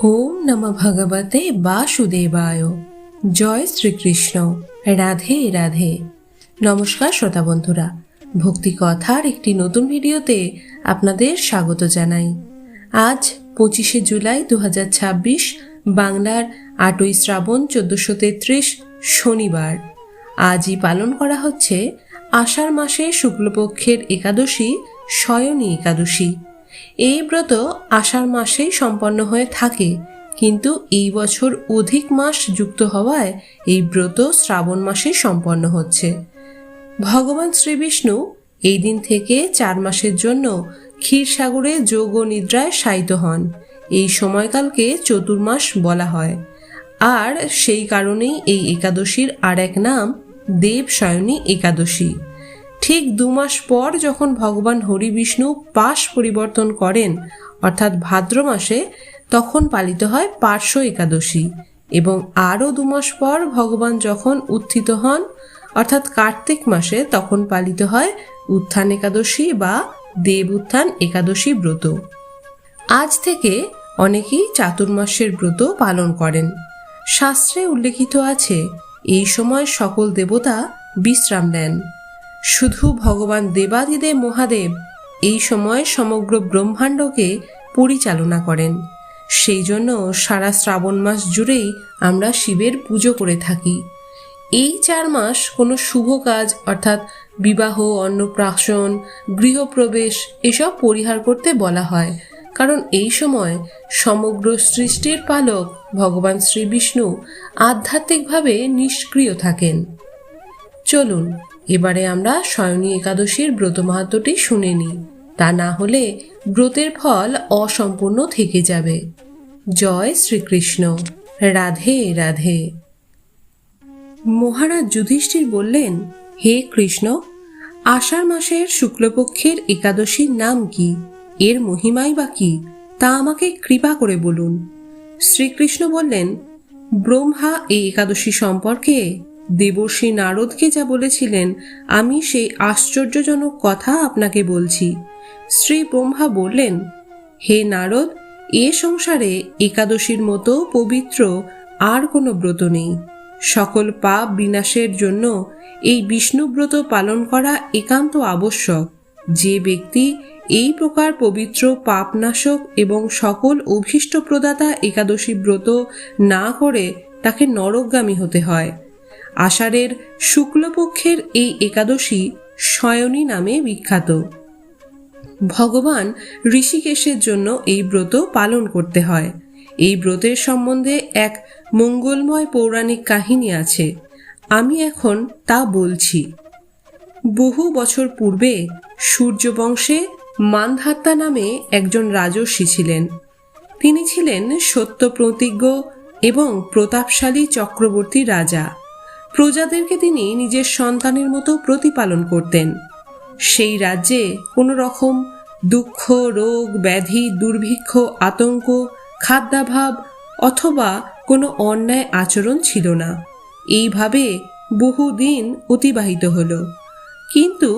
ওম নমঃ ভগবতে বাসুদেবায়। জয় শ্রীকৃষ্ণ। রাধে রাধে। নমস্কার শ্রোতা বন্ধুরা, ভক্তি কথার একটি নতুন ভিডিওতে আপনাদের স্বাগত জানাই। আজ 25শে জুলাই 2026, বাংলার 8ই শ্রাবণ 1433 শনিবার। আজই পালন করা হচ্ছে আষাঢ় মাসে শুক্লপক্ষের একাদশী, শয়নী একাদশী। এই ব্রত আষাঢ় মাসেই সম্পন্ন হয়ে থাকে, কিন্তু এই বছর অধিক মাস যুক্ত হওয়ায় এই ব্রত শ্রাবণ মাসে সম্পন্ন হচ্ছে। ভগবান শ্রীবিষ্ণু এই দিন থেকে 4 মাসের জন্য ক্ষীরসাগরে যোগ ও নিদ্রায় শায়িত হন। এই সময়কালকে চতুর্মাস বলা হয়, আর সেই কারণেই এই একাদশীর আর এক নাম দেবশয়নী একাদশী। ঠিক 2 মাস পর যখন ভগবান হরি বিষ্ণু পাশ পরিবর্তন করেন, অর্থাৎ ভাদ্র মাসে, তখন পালিত হয় পার্শ্ব একাদশী, এবং আরও 2 মাস পর ভগবান যখন উত্থিত হন, অর্থাৎ কার্তিক মাসে, তখন পালিত হয় উত্থান একাদশী বা দেব উত্থান একাদশী ব্রত। আজ থেকে অনেকেই চাতুর্মাসের ব্রত পালন করেন। শাস্ত্রে উল্লেখিত আছে এই সময় সকল দেবতা বিশ্রাম নেন। শুধু ভগবান দেবাদিদেব মহাদেব এই সময় সমগ্র ব্রহ্মাণ্ডকে পরিচালনা করেন। সেই জন্য সারা শ্রাবণ মাস জুড়েই আমরা শিবের পুজো করে থাকি। এই 4 মাস কোনো শুভ কাজ, অর্থাৎ বিবাহ, অন্নপ্রাশন, গৃহপ্রবেশ এসব পরিহার করতে বলা হয়, কারণ এই সময় সমগ্র সৃষ্টির পালক ভগবান শ্রীবিষ্ণু আধ্যাত্মিকভাবে নিষ্ক্রিয় থাকেন। চলুন এবারে আমরা শয়নী একাদশীর ব্রত মাহাত্ম্যটি শুনে নিই, তা না হলে ব্রতের ফল অসম্পূর্ণ থেকে যাবে। জয় শ্রীকৃষ্ণ। রাধে রাধে। মহারাজ যুধিষ্ঠির বললেন, হে কৃষ্ণ, আষাঢ় মাসের শুক্লপক্ষের একাদশীর নাম কি, এর মহিমাই বা কি, তা আমাকে কৃপা করে বলুন। শ্রীকৃষ্ণ বললেন, ব্রহ্মা এই একাদশী সম্পর্কে দেবর্ষি নারদকে যা বলেছিলেন, আমি সেই আশ্চর্যজনক কথা আপনাকে বলছি। শ্রী ব্রহ্মা বললেন, হে নারদ, এ সংসারে একাদশীর মতো পবিত্র আর কোনো ব্রত নেই। সকল পাপ বিনাশের জন্য এই বিষ্ণুব্রত পালন করা একান্ত আবশ্যক। যে ব্যক্তি এই প্রকার পবিত্র পাপনাশক এবং সকল অভীষ্ট প্রদাতা একাদশী ব্রত না করে তাকে নরকগামী হতে হয়। আষাঢ়ের শুক্লপক্ষের এই একাদশী শয়নী নামে বিখ্যাত। ভগবান ঋষিকেশের জন্য এই ব্রত পালন করতে হয়। এই ব্রতের সম্বন্ধে এক মঙ্গলময় পৌরাণিক কাহিনী আছে, আমি এখন তা বলছি। বহু বছর পূর্বে সূর্যবংশে মান্ধাত্তা নামে একজন রাজর্ষি ছিলেন। তিনি ছিলেন সত্যপ্রতিজ্ঞ এবং প্রতাপশালী চক্রবর্তী রাজা। প্রজাদেরকে তিনি নিজের সন্তানের মতো প্রতিপালন করতেন। সেই রাজ্যে কোনো রকম দুঃখ, রোগ, ব্যাধি, দুর্ভিক্ষ, আতঙ্ক, খাদ্যাভাব অথবা কোনো অন্যায় আচরণ ছিল না। এইভাবে বহুদিন অতিবাহিত হলো। কিন্তু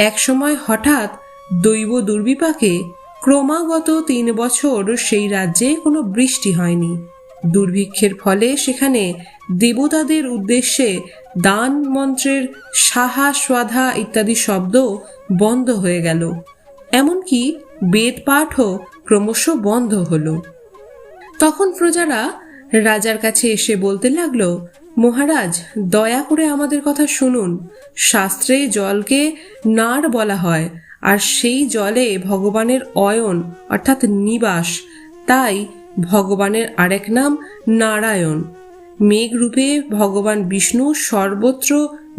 একসময় হঠাৎ দৈব দুর্বিপাকে ক্রমাগত 3 বছর সেই রাজ্যে কোনো বৃষ্টি হয়নি। দুর্ভিক্ষের ফলে সেখানে দেবতাদের উদ্দেশ্যে দান মন্ত্রের সাহা স্বাধা ইত্যাদি শব্দ বন্ধ হয়ে গেল। এমনকি বেদ পাঠও ক্রমশ বন্ধ হলো। তখন প্রজারা রাজার কাছে এসে বলতে লাগলো, মহারাজ, দয়া করে আমাদের কথা শুনুন। শাস্ত্রে জলকে নার বলা হয়, আর সেই জলে ভগবানের অয়ন অর্থাৎ নিবাস, তাই ভগবানের আরেক নাম নারায়ণ। মেঘরূপে ভগবান বিষ্ণু সর্বত্র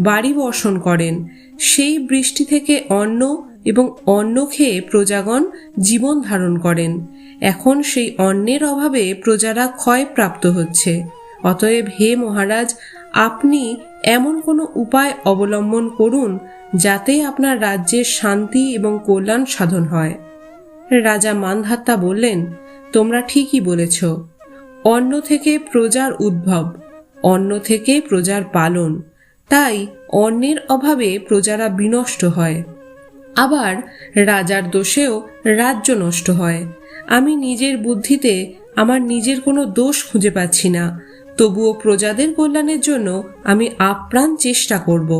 বাড়ি বর্ষণ করেন। সেই বৃষ্টি থেকে অন্ন এবং অন্ন খেয়ে প্রজাগণ জীবন ধারণ করেন। এখন সেই অন্নের অভাবে প্রজারা ক্ষয়প্রাপ্ত হচ্ছে। অতএব হে মহারাজ, আপনি এমন কোনো উপায় অবলম্বন করুন যাতে আপনার রাজ্যের শান্তি এবং কল্যাণ সাধন হয়। রাজা মান্ধাত্তা বললেন, তোমরা ঠিকই বলেছ। অন্ন থেকে প্রজার উদ্ভব, অন্ন থেকে প্রজার পালন, তাই অন্নের অভাবে প্রজারা বিনষ্ট হয়। আবার রাজার দোষেও রাজ্য নষ্ট হয়। আমি নিজের বুদ্ধিতে আমার নিজের কোনো দোষ খুঁজে পাচ্ছি না, তবুও প্রজাদের কল্যাণের জন্য আমি আপ্রাণ চেষ্টা করব।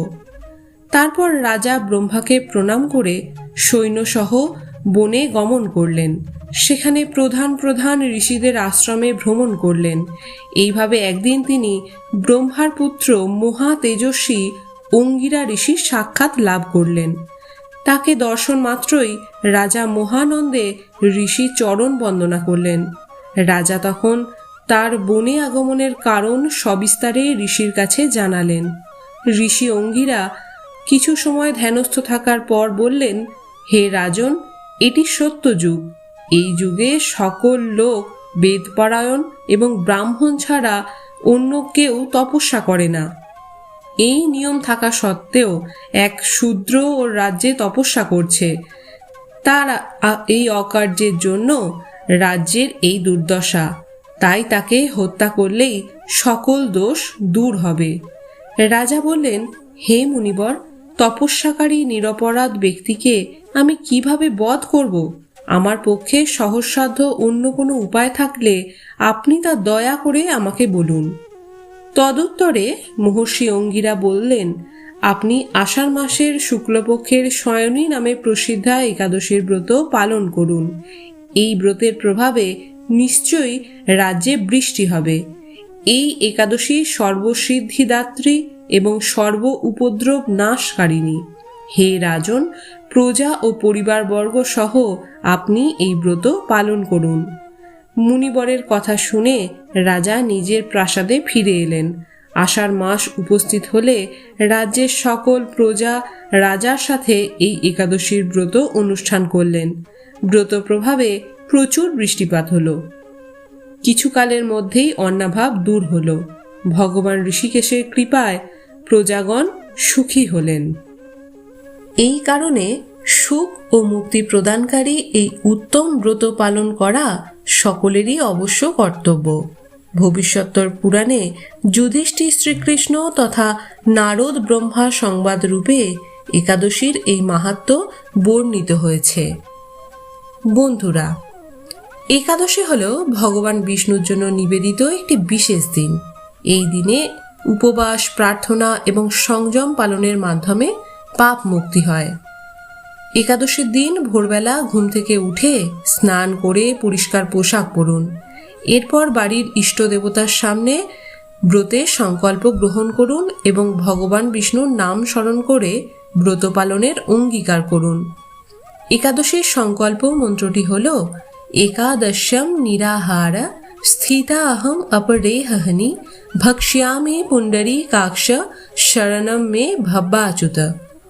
তারপর রাজা ব্রহ্মাকে প্রণাম করে সৈন্যসহ বনে গমন করলেন। সেখানে প্রধান প্রধান ঋষিদের আশ্রমে ভ্রমণ করলেন। এইভাবে একদিন তিনি ব্রহ্মার পুত্র মহা তেজস্বী অঙ্গিরা ঋষির সাক্ষাৎ লাভ করলেন। তাকে দর্শন মাত্রই রাজা মহানন্দে ঋষি চরণ বন্দনা করলেন। রাজা তখন তার বনে আগমনের কারণ সবিস্তারে ঋষির কাছে জানালেন। ঋষি অঙ্গিরা কিছু সময় ধ্যানস্থ থাকার পর বললেন, হে রাজন, এটি সত্য যুগ। এই যুগে সকল লোক বেদপরায়ণ এবং ব্রাহ্মণ ছাড়া অন্য কেউ তপস্যা করে না। এই নিয়ম থাকা সত্ত্বেও এক শূদ্র ওর রাজ্যে তপস্যা করছে। তার এই অকার্যের জন্য রাজ্যের এই দুর্দশা। তাই তাকে হত্যা করলেই সকল দোষ দূর হবে। রাজা বললেন, হে মুনিবর, তপস্যাকারী নিরপরাধ ব্যক্তিকে আমি কিভাবে বধ করব? আমার পক্ষে সহজসাধ্য অন্য কোনো উপায় থাকলে আপনি তা দয়া করে আমাকে বলুন। তদুত্তরে মহর্ষি অঙ্গিরা বললেন, আপনি আষাঢ় মাসের শুক্লপক্ষের শয়নী নামে প্রসিদ্ধা একাদশীর ব্রত পালন করুন। এই ব্রতের প্রভাবে নিশ্চয়ই রাজ্যে বৃষ্টি হবে। এই একাদশী সর্বসিদ্ধিদাত্রী এবং সর্ব উপদ্রব নাশকারিণী। হে রাজন, প্রজা ও পরিবারবর্গ সহ আপনি এই ব্রত পালন করুন। মুনিবরের কথা শুনে রাজা নিজের প্রাসাদে ফিরে এলেন। আষাঢ় মাস উপস্থিত হলে রাজ্যের সকল প্রজা রাজার সাথে এই একাদশীর ব্রত অনুষ্ঠান করলেন। ব্রত প্রভাবে প্রচুর বৃষ্টিপাত হলো। কিছুকালের মধ্যেই অন্নাভাব দূর হলো। ভগবান ঋষিকেশের কৃপায় প্রজাগণ সুখী হলেন। এই কারণে সুখ ও মুক্তি প্রদানকারী এই উত্তম ব্রত পালন করা সকলেরই অবশ্য কর্তব্য। ভবিষ্যত্তর পুরাণে যুধিষ্ঠির শ্রীকৃষ্ণ তথা নারদ ব্রহ্মা সংবাদ রূপে একাদশীর এই মাহাত্ম্য বর্ণিত হয়েছে। বন্ধুরা, একাদশী হল ভগবান বিষ্ণুর জন্য নিবেদিত একটি বিশেষ দিন। এই দিনে উপবাস, প্রার্থনা এবং সংযম পালনের মাধ্যমে পাপ মুক্তি হয়। একাদশীর দিন ভোরবেলা ঘুম থেকে উঠে স্নান করে পরিষ্কার পোশাক পরুন। এরপর বাড়ির ইষ্ট দেবতার সামনে ব্রতের সংকল্প গ্রহণ করুন এবং ভগবান বিষ্ণুর নাম স্মরণ করে ব্রত পালনের অঙ্গীকার করুন। একাদশীর সংকল্প মন্ত্রটি হল, একাদশ্যম নিরাহার স্থিতা অহম অপরেহনি ভক্ষ্যামি পুণ্ডরী কাক্ষ শরণম মে ভব্যাচ্যুত।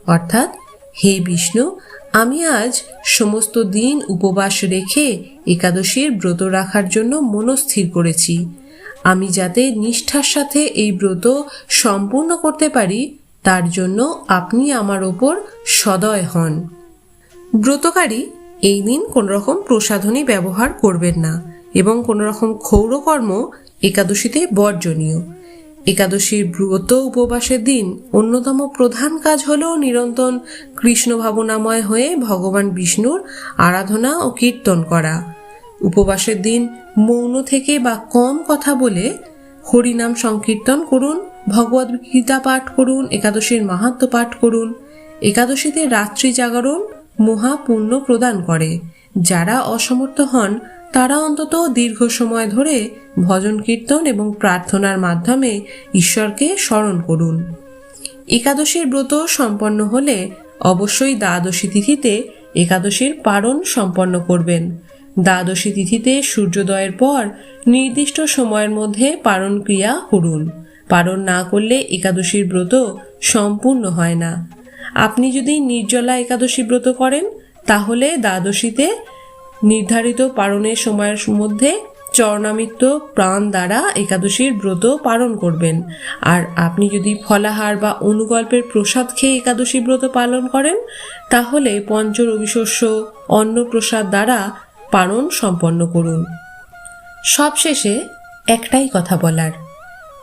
অর্থাৎ, হে বিষ্ণু, আমি আজ সমস্ত দিন উপবাস রেখে একাদশীর ব্রত রাখার জন্য মনস্থির করেছি। আমি যাতে নিষ্ঠার সাথে এই ব্রত সম্পূর্ণ করতে পারি তার জন্য আপনি আমার ওপর সদয় হন। ব্রতকারী এই দিন কোন রকম প্রসাধনী ব্যবহার করবেন না এবং কোন রকম ক্ষৌরকর্ম একাদশীতে বর্জনীয়। একাদশীর ব্রত উপবাসের দিন অন্যতম প্রধান কাজ হল নিরন্তর কৃষ্ণ ভাবনাময় হয়ে ভগবান বিষ্ণুর আরাধনা ও কীর্তন করা। উপবাসের দিন মৌন থেকে বা কম কথা বলে হরিনাম সংকীর্তন করুন, ভগবদ গীতা পাঠ করুন, একাদশীর মাহাত্ম্য পাঠ করুন। একাদশীতে রাত্রি জাগরণ মহা পুণ্য প্রদান করে। যারা অসমর্থ হন তারা অন্তত দীর্ঘ সময় ধরে ভজন কীর্তন এবং প্রার্থনার মাধ্যমে ঈশ্বরকে স্মরণ করুন। একাদশীর ব্রত সম্পন্ন হলে অবশ্যই দ্বাদশী তিথিতে একাদশীর পারণ সম্পন্ন করবেন। দ্বাদশী তিথিতে সূর্যোদয়ের পর নির্দিষ্ট সময়ের মধ্যে পারণ ক্রিয়া করুন। পারণ না করলে একাদশীর ব্রত সম্পূর্ণ হয় না। আপনি যদি নির্জলা একাদশী ব্রত করেন তাহলে দ্বাদশীতে নির্ধারিত পারণের সময়ের মধ্যে চরণামৃত প্রাণ দ্বারা একাদশীর ব্রত পালন করবেন। আর আপনি যদি ফলাহার বা অনুকল্পের প্রসাদ খেয়ে একাদশী ব্রত পালন করেন তাহলে পঞ্চরবিশস্য অন্ন প্রসাদ দ্বারা পালন সম্পন্ন করুন। সবশেষে একটাই কথা বলার,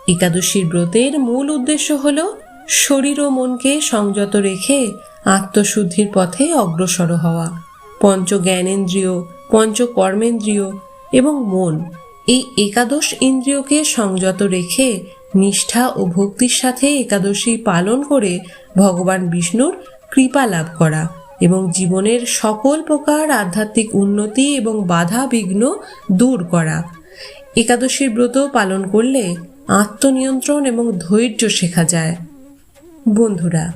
একাদশীর ব্রতের মূল উদ্দেশ্য হল শরীর ও মনকে সংযত রেখে আত্মশুদ্ধির পথে অগ্রসর হওয়া। পঞ্চ জ্ঞানেন্দ্রিয়, পঞ্চকর্মেন্দ্রিয় এবং মন, এই একাদশ ইন্দ্রিয়কে সংযত রেখে নিষ্ঠা ও ভক্তির সাথে একাদশী পালন করে ভগবান বিষ্ণুর কৃপা লাভ করা এবং জীবনের সকল প্রকার আধ্যাত্মিক উন্নতি এবং বাধা বিঘ্ন দূর করা। একাদশীর ব্রত পালন করলে আত্মনিয়ন্ত্রণ এবং ধৈর্য শেখা যায়। বন্ধুরা,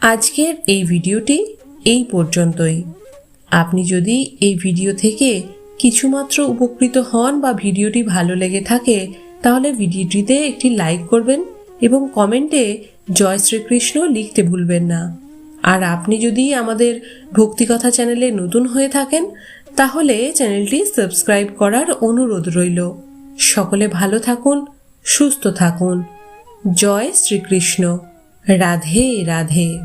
আজকের এই ভিডিওটি এই পর্যন্তই। আপনি যদি এই ভিডিও থেকে কিছুমাত্র উপকৃত হন বা ভিডিওটি ভালো লেগে থাকে, তাহলে ভিডিওটিতে একটি লাইক করবেন এবং কমেন্টে জয় শ্রীকৃষ্ণ লিখতে ভুলবেন না। আর আপনি যদি আমাদের ভক্তিকথা চ্যানেলে নতুন হয়ে থাকেন, তাহলে চ্যানেলটি সাবস্ক্রাইব করার অনুরোধ রইল। সকলে ভালো থাকুন, সুস্থ থাকুন। জয় শ্রীকৃষ্ণ। রাধে রাধে।